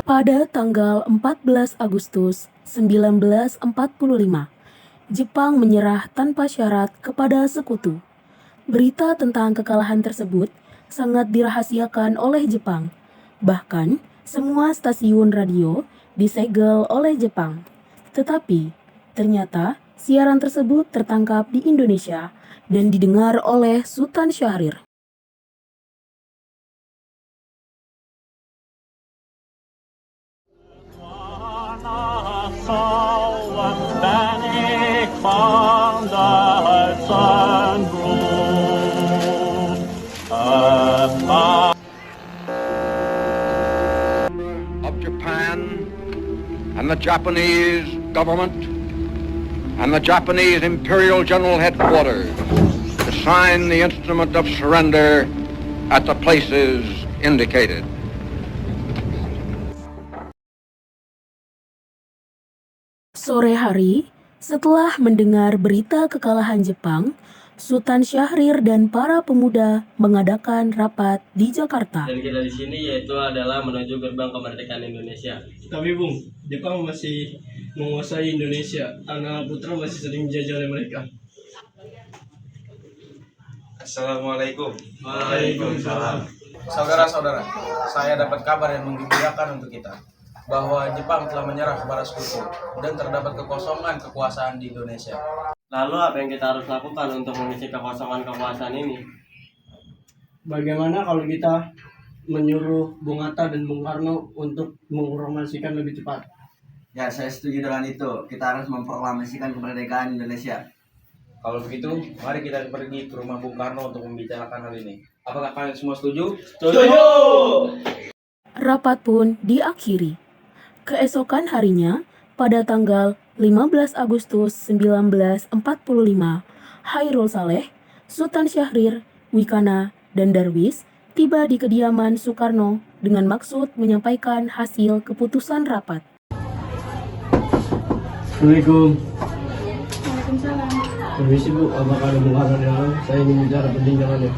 Pada tanggal 14 Agustus 1945, Jepang menyerah tanpa syarat kepada sekutu. Berita tentang kekalahan tersebut sangat dirahasiakan oleh Jepang. Bahkan, semua stasiun radio disegel oleh Jepang. Tetapi, ternyata siaran tersebut tertangkap di Indonesia dan didengar oleh Sultan Syahrir. Of Japan and the Japanese government and the Japanese Imperial General Headquarters to sign the instrument of surrender at the places indicated. Sore hari, setelah mendengar berita kekalahan Jepang, Sultan Syahrir dan para pemuda mengadakan rapat di Jakarta. Dan kita di sini yaitu adalah menuju gerbang kemerdekaan Indonesia. Tapi Bung, Jepang masih menguasai Indonesia. Anak putra masih sering dijajah oleh mereka. Assalamualaikum. Waalaikumsalam. Saudara-saudara, saya dapat kabar yang menggembirakan untuk kita bahwa Jepang telah menyerah kepada sekutu dan terdapat kekosongan kekuasaan di Indonesia. Lalu apa yang kita harus lakukan untuk mengisi kekosongan kekuasaan ini? Bagaimana kalau kita menyuruh Bung Hatta dan Bung Karno untuk mengproklamasikan lebih cepat? Ya, saya setuju dengan itu. Kita harus memproklamasikan kemerdekaan Indonesia. Kalau begitu, mari kita pergi ke rumah Bung Karno untuk membicarakan hal ini. Apakah kalian semua setuju? Setuju! Rapat pun diakhiri. Keesokan harinya, pada tanggal 15 Agustus 1945, Hairul Saleh, Sultan Syahrir, Wikana, dan Darwis tiba di kediaman Soekarno dengan maksud menyampaikan hasil keputusan rapat. Assalamualaikum. Waalaikumsalam. Permisi Bu, apakah ada Bung Karno di dalam? Saya ingin bicara penting dengannya.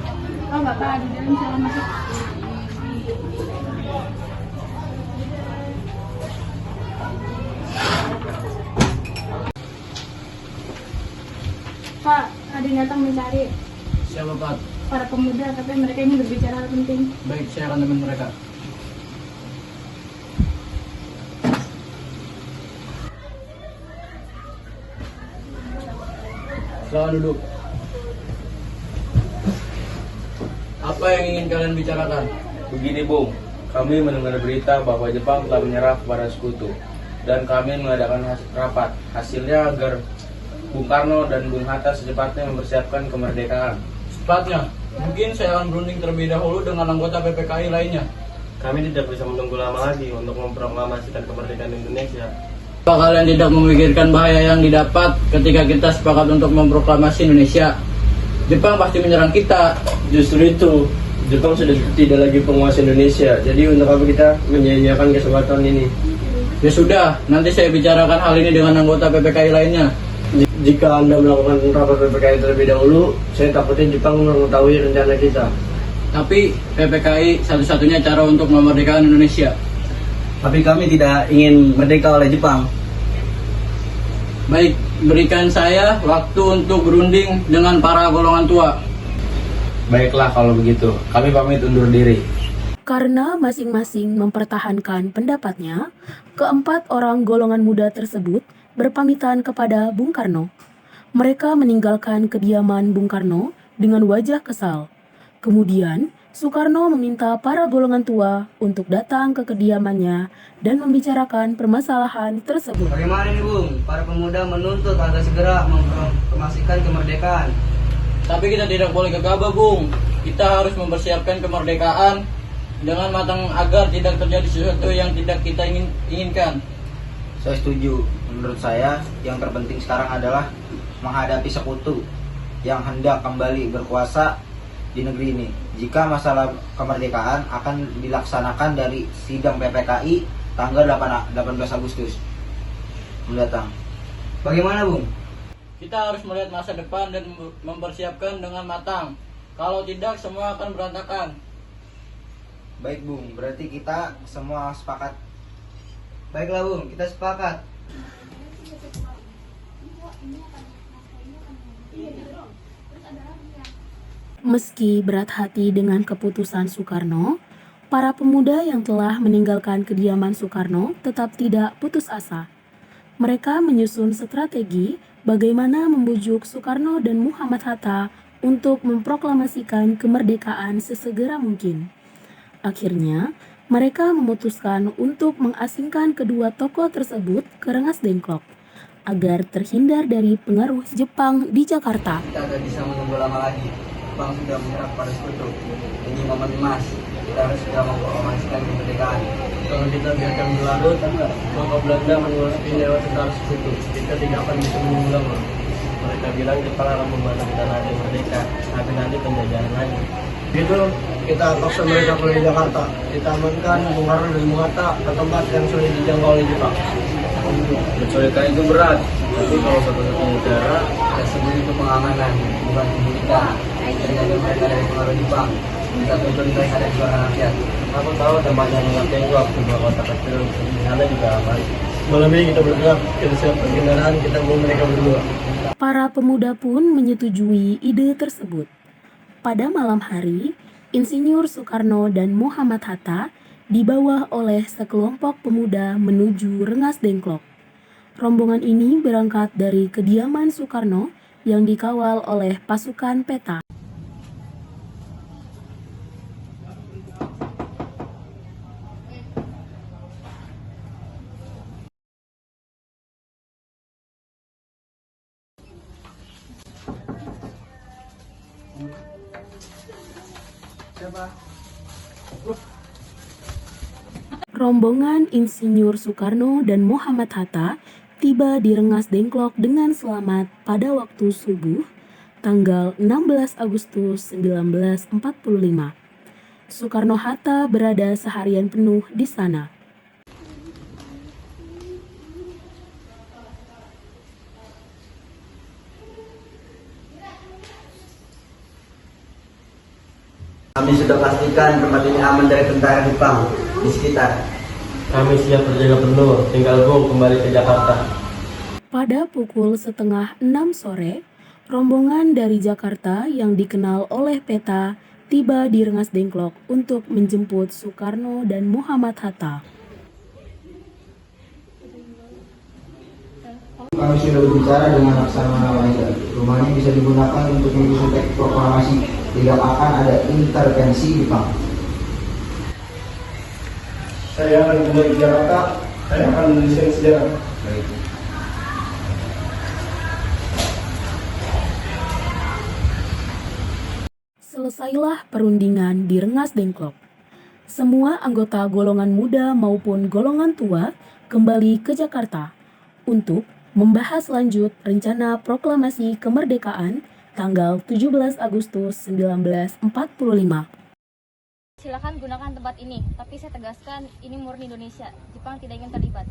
Oh Bapak di dalam, silakan masuk. Pak, ada yang datang mencari Siapa Pak? para pemuda, tapi mereka ini berbicara hal penting. Baik, saya akan teman mereka. Silakan duduk. Apa yang ingin kalian bicarakan? Begini Bung, kami mendengar berita bahwa Jepang telah menyerah kepada sekutu dan kami mengadakan rapat. Hasilnya agar Bung Karno dan Bung Hatta secepatnya mempersiapkan kemerdekaan. Secepatnya, mungkin saya akan berunding terlebih dahulu dengan anggota PPKI lainnya. Kami tidak bisa menunggu lama lagi untuk memproklamasikan kemerdekaan Indonesia. Apa kalian tidak memikirkan bahaya yang didapat ketika kita sepakat untuk memproklamasi Indonesia? Jepang pasti menyerang kita. Justru itu, Jepang sudah tidak lagi penguasa Indonesia. Jadi untuk apa kita menyia-nyiakan kesempatan ini? Ya sudah, nanti saya bicarakan hal ini dengan anggota PPKI lainnya. Jika Anda melakukan rapat PPKI terlebih dahulu, saya takutnya Jepang mengetahui rencana kita. Tapi PPKI satu-satunya cara untuk memerdekakan Indonesia. Tapi kami tidak ingin merdeka oleh Jepang. Baik, berikan saya waktu untuk berunding dengan para golongan tua. Baiklah kalau begitu, kami pamit undur diri. Karena masing-masing mempertahankan pendapatnya, keempat orang golongan muda tersebut berpamitan kepada Bung Karno. Mereka meninggalkan kediaman Bung Karno dengan wajah kesal. Kemudian, Soekarno meminta para golongan tua untuk datang ke kediamannya dan membicarakan permasalahan tersebut. Bagaimana ini Bung? Para pemuda menuntut agar segera memproklamasikan kemerdekaan. Tapi kita tidak boleh gegabah, Bung. Kita harus mempersiapkan kemerdekaan dengan matang agar tidak terjadi sesuatu yang tidak kita inginkan. Saya setuju. Menurut saya, yang terpenting sekarang adalah menghadapi sekutu yang hendak kembali berkuasa di negeri ini. Jika masalah kemerdekaan akan dilaksanakan dari sidang PPKI tanggal 18 Agustus mendatang. Bagaimana, Bung? Kita harus melihat masa depan dan mempersiapkan dengan matang. Kalau tidak, semua akan berantakan. Baik, Bung. Berarti kita semua sepakat Baiklah Bung, kita sepakat. Meski berat hati dengan keputusan Soekarno, para pemuda yang telah meninggalkan kediaman Soekarno tetap tidak putus asa. Mereka menyusun strategi bagaimana membujuk Soekarno dan Muhammad Hatta untuk memproklamasikan kemerdekaan sesegera mungkin. Akhirnya, mereka memutuskan untuk mengasingkan kedua tokoh tersebut ke Rengas Dengklok agar terhindar dari pengaruh Jepang di Jakarta. Kita tidak bisa menunggu lama lagi. Jepang sudah menyerah pada sekutu. Ini momen emas. Kita harus segera memproklamasikan kemerdekaan. Kalau kita biarkan berlarut, maka Belanda menguasai lewat tentara sekutu. Kita tidak akan bisa menunggu lama. Mereka bilang Jepang akan membantu kita nanti merdeka, tapi nanti penjajahan lagi. Gitu, kita paksa mereka keluar di Jakarta. Kita amankan Bung Karno dan Bung Hatta ke tempat yang sulit dijangkau oleh Jepang. Menculikan itu berat, tapi kalau satu-satunya cara, Kita sebut itu pengamanan, bukan kita. Terjaga mereka dari pengaruh Jepang. Kita tuntut mereka dari suara rakyat. Aku tahu tempatnya Rengas Dengklok, sebuah kota kecil di sana juga aman. Malam ini kita bergerak, kita siapkan kendaraan, kita bawa mereka berdua. Para pemuda pun menyetujui ide tersebut. Pada malam hari, Insinyur Soekarno dan Muhammad Hatta dibawa oleh sekelompok pemuda menuju Rengas Dengklok. Rombongan ini berangkat dari kediaman Soekarno yang dikawal oleh pasukan peta. Rombongan Insinyur Soekarno dan Muhammad Hatta tiba di Rengas Dengklok dengan selamat pada waktu subuh, tanggal 16 Agustus 1945. Soekarno-Hatta berada seharian penuh di sana. Kami sudah pastikan tempat ini aman dari tentara Jepang di sekitar. Kami siap berjaga penuh, tinggal Bung kembali ke Jakarta. Pada pukul 5:30 sore, rombongan dari Jakarta yang dikenal oleh peta tiba di Rengas Dengklok untuk menjemput Soekarno dan Muhammad Hatta. Kami sudah berbicara dengan Laksamana Wangga. Rumah ini bisa digunakan untuk menyusun teks proklamasi. Tidak akan ada intervensi Jepang. Saya akan kembali ke Jakarta, saya akan menuliskan sejarah. Selesailah perundingan di Rengas Dengklok. Semua anggota golongan muda maupun golongan tua kembali ke Jakarta untuk membahas lanjut rencana proklamasi kemerdekaan tanggal 17 Agustus 1945. Silakan gunakan tempat ini, tapi saya tegaskan ini murni Indonesia. Jepang tidak ingin terlibat.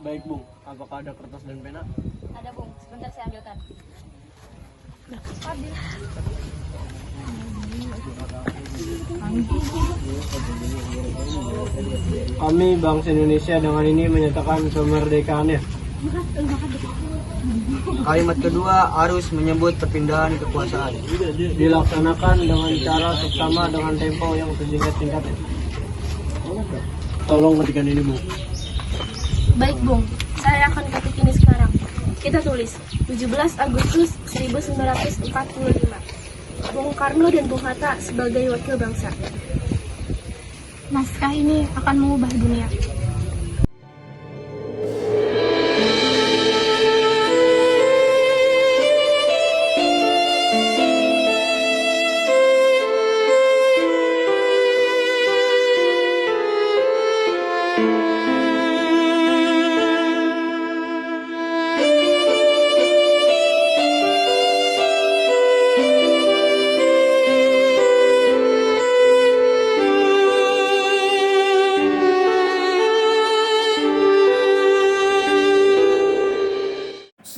Baik Bung, apakah ada kertas dan pena? Ada Bung, sebentar saya ambilkan. Kami bangsa Indonesia dengan ini menyatakan kemerdekaannya. Kalimat kedua harus menyebut perpindahan kekuasaan. Dilaksanakan dengan cara seksama dengan tempo yang sesingkat-singkatnya. Tolong ketikan ini Bung. Baik Bung, saya akan ketik ini sekarang. Kita tulis 17 Agustus 1945. Bung Karno dan Bung Hatta sebagai wakil bangsa. Naskah ini akan mengubah dunia.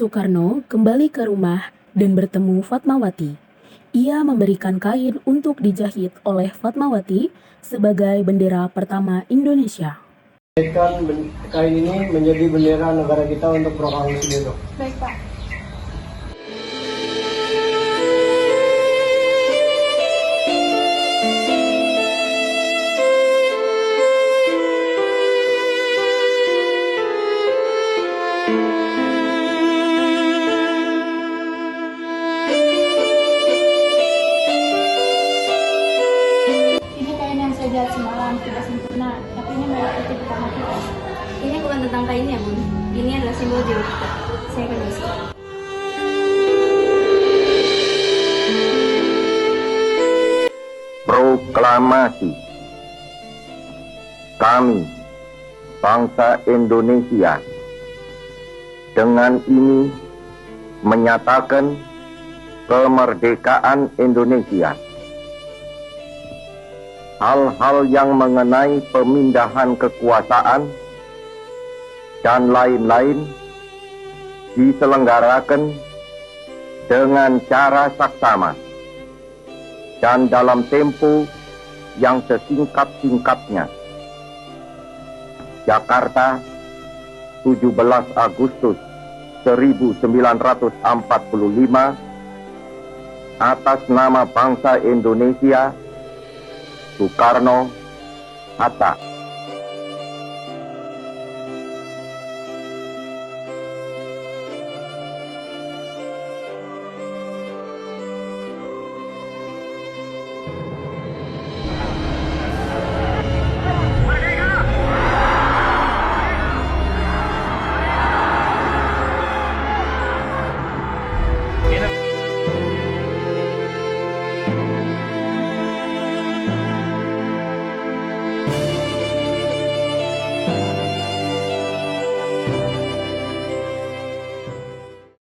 Soekarno kembali ke rumah dan bertemu Fatmawati. Ia memberikan kain untuk dijahit oleh Fatmawati sebagai bendera pertama Indonesia. Kain ini menjadi bendera negara kita untuk proklamasi besok. Baik, Pak. Ini kain yang saya jahit semalam tidak sempurna, tapi ini merah putih pertama kita. Ini bukan tentang kainnya, Bun. Ini adalah simbol jiwa kita. Saya akan tuliskan. Proklamasi. Kami, bangsa Indonesia, dengan ini menyatakan kemerdekaan Indonesia. Hal-hal yang mengenai pemindahan kekuasaan dan lain-lain diselenggarakan dengan cara saksama dan dalam tempo yang sesingkat-singkatnya. Jakarta, 17 Agustus 1945, atas nama bangsa Indonesia, Soekarno, Hatta.